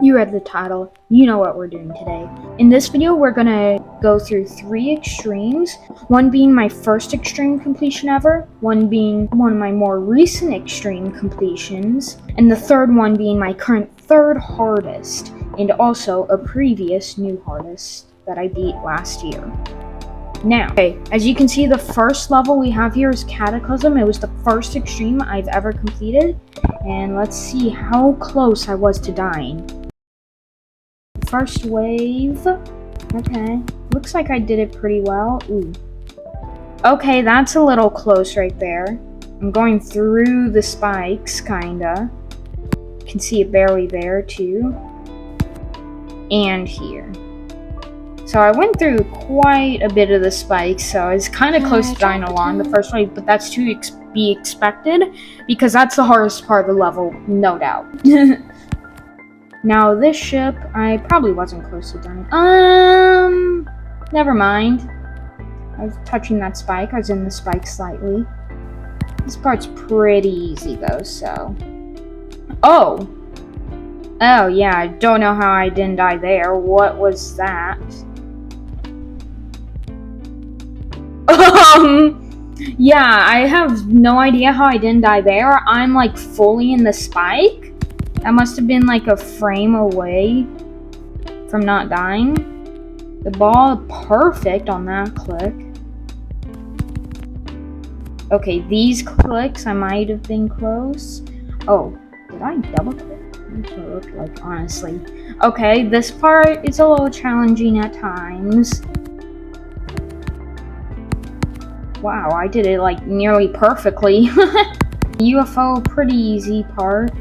You read the title, you know what we're doing today. In this video, we're gonna go through 3 extremes, one being my first extreme completion ever, one being one of my more recent extreme completions, and the third one being my current third hardest, and also a previous new hardest that I beat last year. Now, okay, as you can see, the first level we have here is Cataclysm. It was the first extreme I've ever completed, and let's see how close I was to dying. First wave. Okay. Looks like I did it pretty well. Ooh. Okay, that's a little close right there. I'm going through the spikes, kinda. You can see it barely there, too. And here. So I went through quite a bit of the spikes, so I was kind of close to dying along the first wave, but that's to be expected, because that's the hardest part of the level, no doubt. Now, this ship, I probably wasn't close to dying. Never mind. I was touching that spike. I was in the spike slightly. This part's pretty easy, though, so... Oh! Oh, yeah, I don't know how I didn't die there. What was that? Yeah, I have no idea how I didn't die there. I'm, like, fully in the spike. That must have been like a frame away from not dying. The ball, perfect on that click. Okay, these clicks, I might have been close. Oh, did I double click? That's what it looked like, honestly. Okay, this part is a little challenging at times. Wow, I did it like nearly perfectly. UFO, pretty easy part.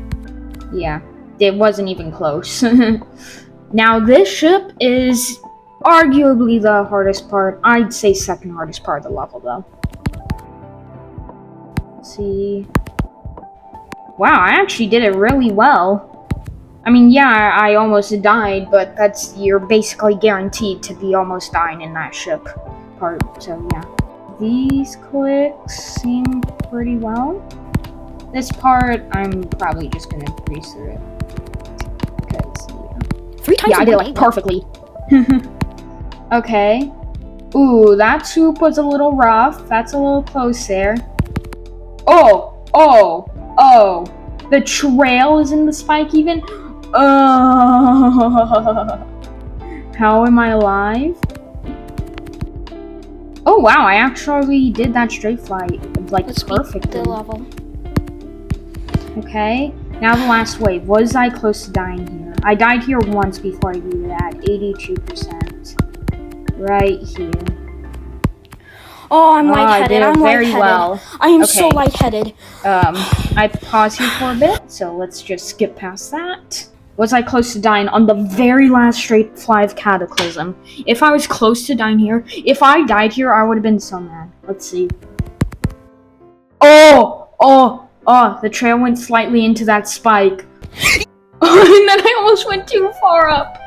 Yeah, it wasn't even close. Now, this ship is arguably the hardest part. I'd say second hardest part of the level, though. Let's see. Wow, I actually did it really well. I mean, yeah, I almost died, but you're basically guaranteed to be almost dying in that ship part, so yeah. These clicks seem pretty well. This part, I'm probably just gonna breeze through it. Because, yeah. 3 times yeah, I did it like perfectly. Okay. Ooh, that swoop was a little rough. That's a little close there. Oh! The trail is in the spike even? How am I alive? Oh wow, I actually did that straight flight. Like, perfectly. The level. Okay, now the last wave. Was I close to dying here? I died here once before I beat it at 82%. Right here. Oh, I'm lightheaded. I'm very lightheaded. Well. I am so lightheaded. I paused here for a bit, so let's just skip past that. Was I close to dying on the very last straight fly of Cataclysm? If I was close to dying here, if I died here, I would have been so mad. Let's see. Oh, the trail went slightly into that spike. And then I almost went too far up.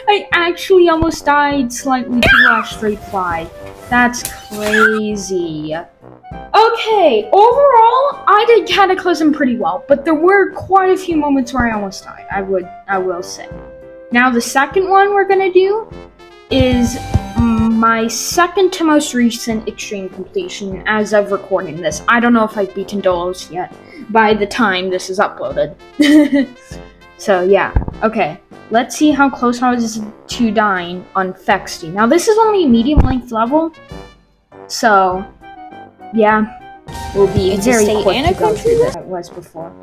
I actually almost died slightly to the last straight fly. That's crazy. Okay, overall, I did Cataclysm pretty well, but there were quite a few moments where I almost died, I will say. Now, the second one we're gonna do is my second to most recent extreme completion as of recording this. I don't know if I've beaten Dolos yet by the time this is uploaded. So yeah, okay. Let's see how close I was to dying on Fexty. Now this is only a medium length level, so yeah, we'll be very quick to go through this. It was before.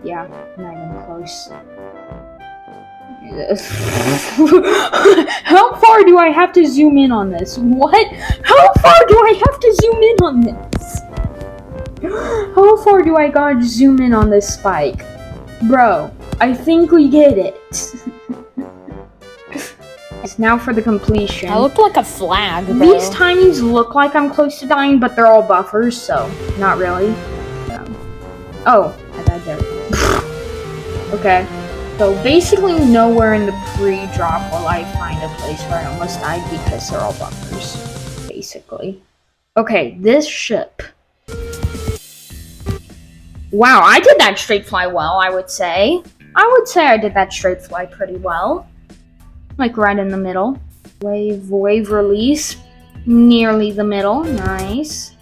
Yeah, not even close. How far do I have to zoom in on this? What? How far do I have to zoom in on this? How far do I gotta zoom in on this spike? Bro, I think we get it. Now for the completion. I look like a flag, bro. These tinies look like I'm close to dying, but they're all buffers, so not really. Oh, I died there. Okay. So basically nowhere in the pre-drop will I find a place where I almost died because they're all buffers. Basically. Okay, this ship. Wow, I did that straight fly well, I would say. I would say I did that straight fly pretty well. Like right in the middle. Wave, release. Nearly the middle. Nice.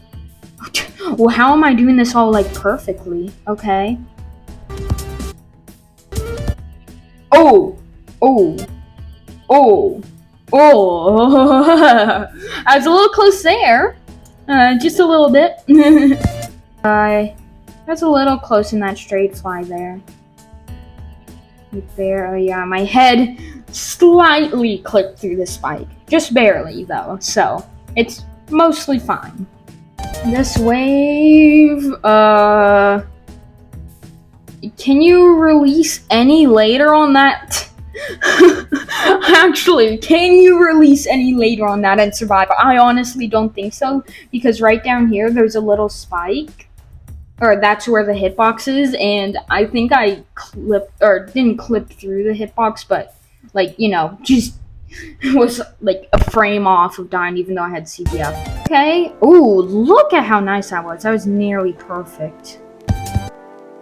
Well, how am I doing this all like perfectly? Okay. Oh! Oh! Oh! Oh! I was a little close there. Just a little bit. That's a little close in that straight fly there. Right there. Oh yeah, my head slightly clipped through the spike. Just barely though, so it's mostly fine. This wave, can you release any later on that? Actually, can you release any later on that and survive? I honestly don't think so, because right down here there's a little spike. Or that's where the hitbox is, and I think I didn't clip through the hitbox, but, like, you know, just was, like, a frame off of dying, even though I had CPF. Okay. Ooh, look at how nice that was. That was nearly perfect.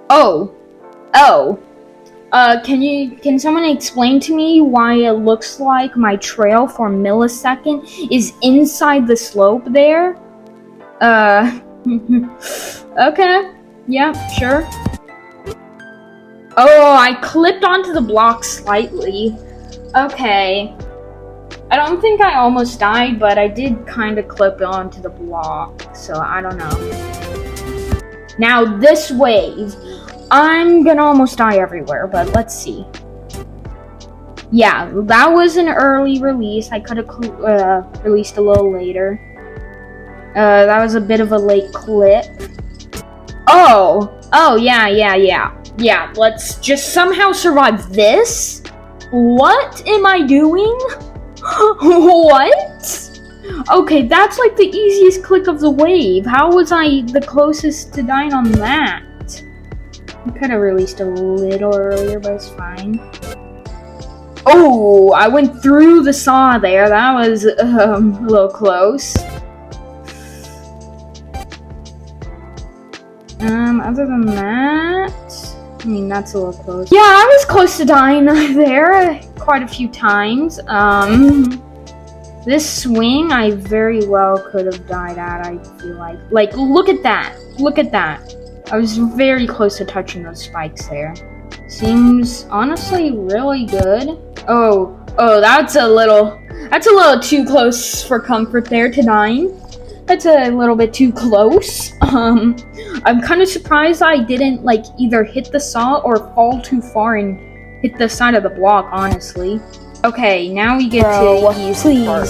Oh. Can someone explain to me why it looks like my trail for millisecond is inside the slope there? Okay. Yeah, sure. Oh, I clipped onto the block slightly. Okay. I don't think I almost died, but I did kind of clip onto the block, so I don't know. Now this wave, I'm gonna almost die everywhere, but let's see. Yeah, that was an early release. I could have released a little later. That was a bit of a late clip. Oh, yeah. Yeah, let's just somehow survive this? What am I doing? What? Okay, that's like the easiest click of the wave. How was I the closest to dying on that? I could have released a little earlier, but it's fine. Oh, I went through the saw there. That was a little close. Other than that, I mean, that's a little close. Yeah, I was close to dying there quite a few times. This swing, I very well could have died at, I feel like. Like, look at that. Look at that. I was very close to touching those spikes there. Seems, honestly, really good. Oh, that's a little too close for comfort there to dying. That's a little bit too close. I'm kind of surprised I didn't, like, either hit the saw or fall too far and hit the side of the block, honestly. Okay, now we get to the easy part.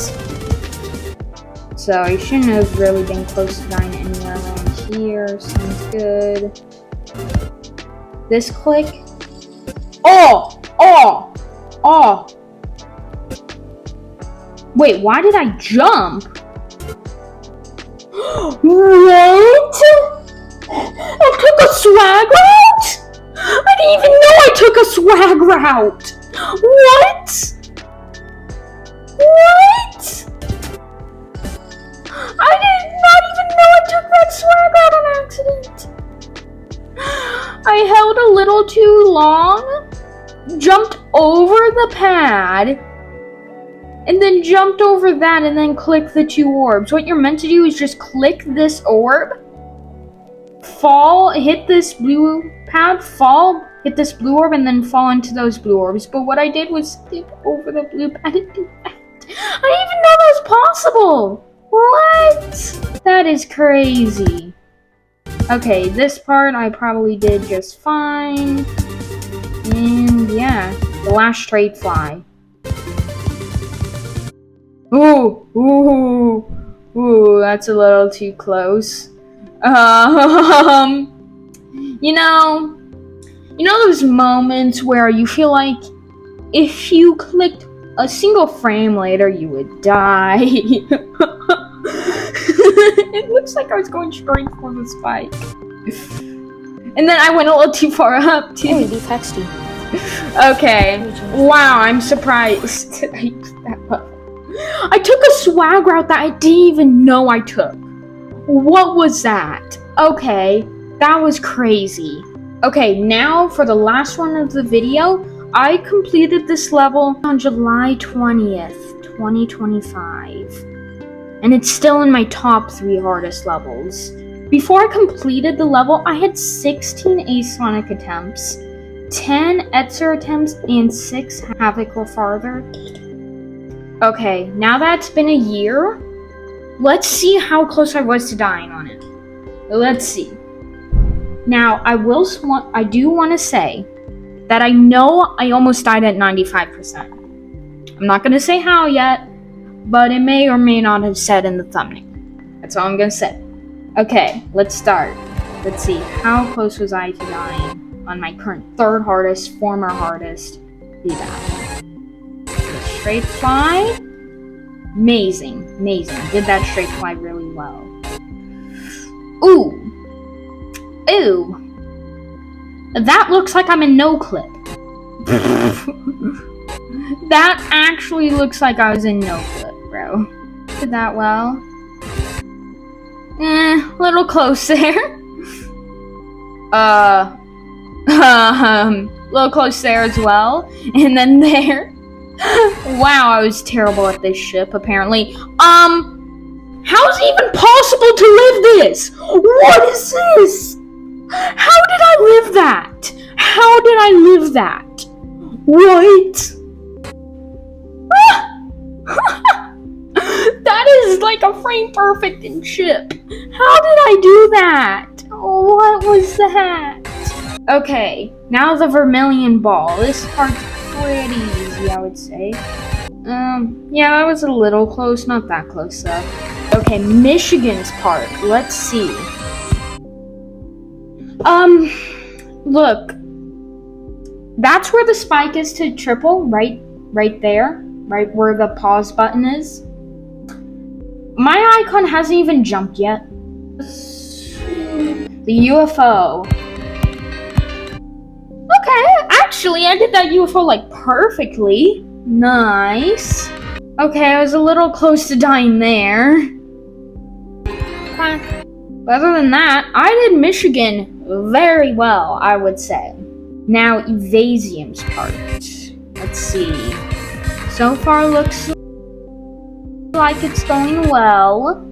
So I shouldn't have really been close to dying anywhere around here. Sounds good. This click. Oh! Wait, why did I jump? What? I took a swag route? I didn't even know I took a swag route. What? I did not even know I took that swag route on accident. I held a little too long, jumped over the pad, and then jumped over that and then click the two orbs. What you're meant to do is just click this orb, fall, hit this blue pad, fall, hit this blue orb, and then fall into those blue orbs. But what I did was skip over the blue pad and do that. I didn't even know that was possible. What? That is crazy. Okay, this part I probably did just fine. And yeah, the last straight fly. Ooh, that's a little too close. You know those moments where you feel like if you clicked a single frame later, you would die. It looks like I was going straight for the spike. And then I went a little too far up, too. Hey, be texting. Okay. Wow, I'm surprised. I took a swag route that I didn't even know I took. What was that? Okay, that was crazy. Okay, now for the last one of the video. I completed this level on July 20th, 2025. And it's still in my top 3 hardest levels. Before I completed the level, I had 16 A-Sonic attempts, 10 Etzer attempts, and 6 Havoc or farther. Okay, now that's been a year, let's see how close I was to dying on it. Let's see. Now, I do want to say that I know I almost died at 95%. I'm not going to say how yet, but it may or may not have said in the thumbnail. That's all I'm going to say. Okay, let's start. Let's see, how close was I to dying on my current 3rd hardest, former hardest, VBAF. Straight fly. Amazing. Did that straight fly really well. Ooh. That looks like I'm in no clip. That actually looks like I was in no clip, bro. Did that well. Little close there. Little close there as well. And then there. Wow, I was terrible at this ship, apparently. How's it even possible to live this? What is this? How did I live that? How did I live that? What? That is like a frame perfect in ship. How did I do that? What was that? Okay, now the Vermilion Ball. This part's pretty easy, I would say. Yeah, that was a little close, not that close though. Okay, Michigan's part. Let's see. Look. That's where the spike is to triple, right there. Right where the pause button is. My icon hasn't even jumped yet. The UFO. Okay, actually, I did that UFO like perfectly. Nice. Okay, I was a little close to dying there. But other than that, I did Michigan very well, I would say. Now, Evasium's part. Let's see. So far, looks like it's going well.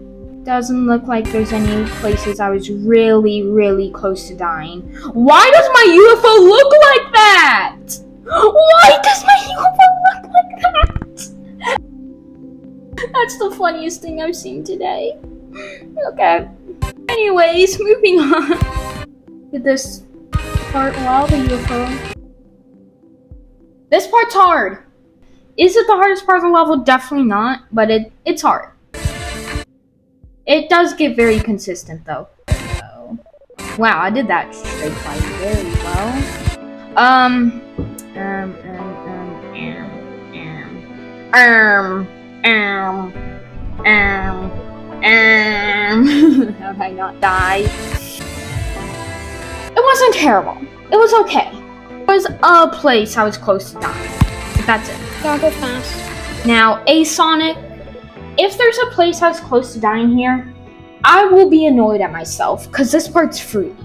Doesn't look like there's any places I was really close to dying. Why does my UFO look like that? Why does my UFO look like that? That's the funniest thing I've seen today. Okay. Anyways, moving on. Did this part well, the UFO? This part's hard. Is it the hardest part of the level? Definitely not, but it's hard. It does get very consistent though. So, wow, I did that straight fly very well. How did I not die? It wasn't terrible. It was okay. It was a place I was close to dying. But that's it. Don't go fast. Now, A-Sonic. If there's a place I was close to dying here, I will be annoyed at myself, because this part's free.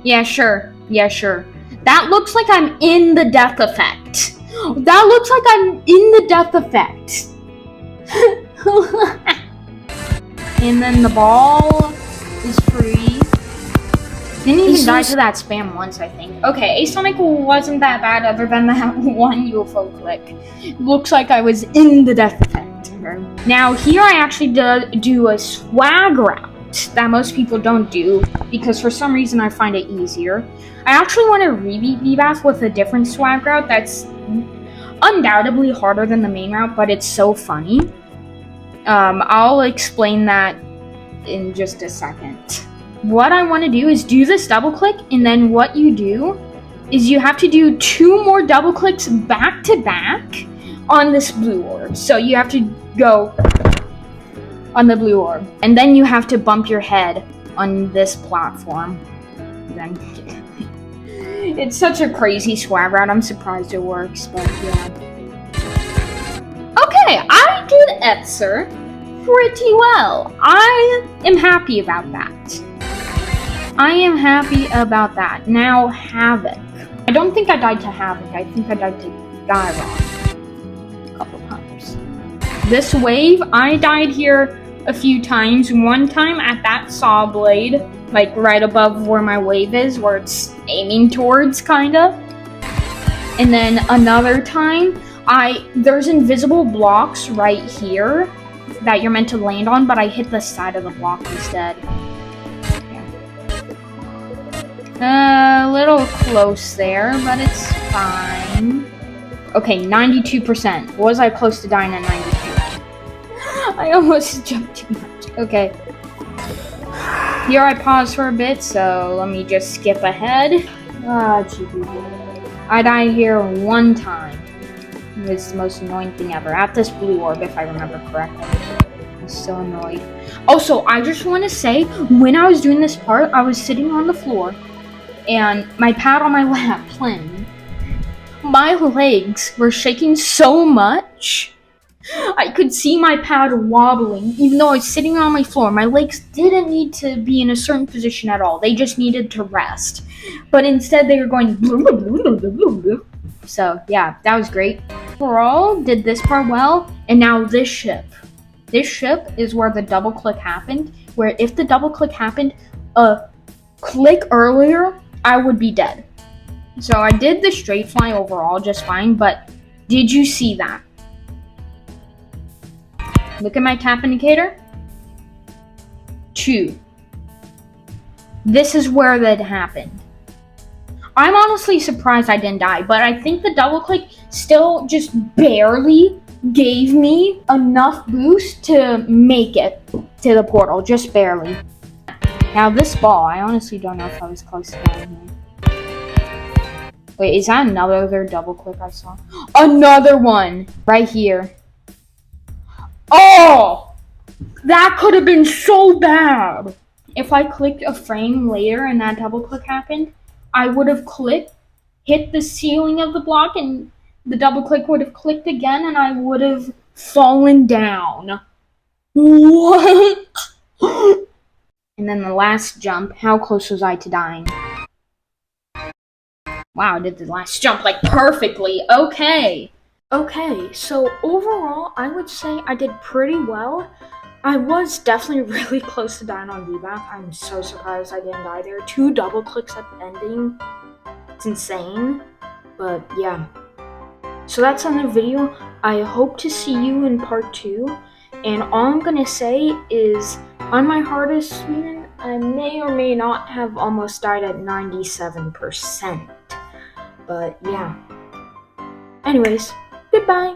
Yeah, sure. That looks like I'm in the death effect. That looks like I'm in the death effect. And then the ball is free. Didn't even die to that spam once, I think. Okay, A-Sonic wasn't that bad other than that one UFO click. Looks like I was in the death effect. Now, here I actually do a swag route that most people don't do, because for some reason I find it easier. I actually want to rebeat VBAF with a different swag route that's undoubtedly harder than the main route, but it's so funny. I'll explain that in just a second. What I want to do is do this double click, and then what you do is you have to do 2 more double clicks back to back on this blue orb. So you have to go on the blue orb, and then you have to bump your head on this platform. Then it's such a crazy swag route. I'm surprised it works, but yeah. Okay, I did Etzer pretty well. I am happy about that. I am happy about that. Now, Havoc. I don't think I died to Havoc. I think I died to Gyron a couple times. This wave, I died here a few times. One time at that saw blade, like right above where my wave is, where it's aiming towards, kinda. And then another time, there's invisible blocks right here that you're meant to land on, but I hit the side of the block instead. A little close there, but it's fine. Okay, 92%. Was I close to dying at 92? I almost jumped too much. Okay. Here I pause for a bit, so let me just skip ahead. I died here one time. It's the most annoying thing ever. At this blue orb, if I remember correctly. I'm so annoyed. Also, I just want to say, when I was doing this part, I was sitting on the floor, and my pad on my lap playing. My legs were shaking so much, I could see my pad wobbling, even though I was sitting on my floor. My legs didn't need to be in a certain position at all. They just needed to rest. But instead, they were going... So, yeah, that was great. Overall, did this part well. And now this ship. This ship is where the double click happened. Where if the double click happened a click earlier, I would be dead. So I did the straight fly overall just fine, but did you see that? Look at my tap indicator. 2. This is where that happened. I'm honestly surprised I didn't die, but I think the double click still just barely gave me enough boost to make it to the portal, just barely. Now this ball, I honestly don't know if I was close to dying here. Wait, is that another double click I saw? Another one! Right here. Oh! That could have been so bad! If I clicked a frame later and that double click happened, I would have clicked, hit the ceiling of the block, and the double click would have clicked again, and I would have fallen down. What? And then the last jump, how close was I to dying? Wow, I did the last jump like perfectly. Okay, so overall, I would say I did pretty well. I was definitely really close to dying on VBAC. I'm so surprised I didn't die there. 2 double clicks at the ending. It's insane. But yeah. So that's on the video. I hope to see you in part 2. And all I'm gonna say is, on my hardest spin, I may or may not have almost died at 97%. But yeah. Anyways, goodbye.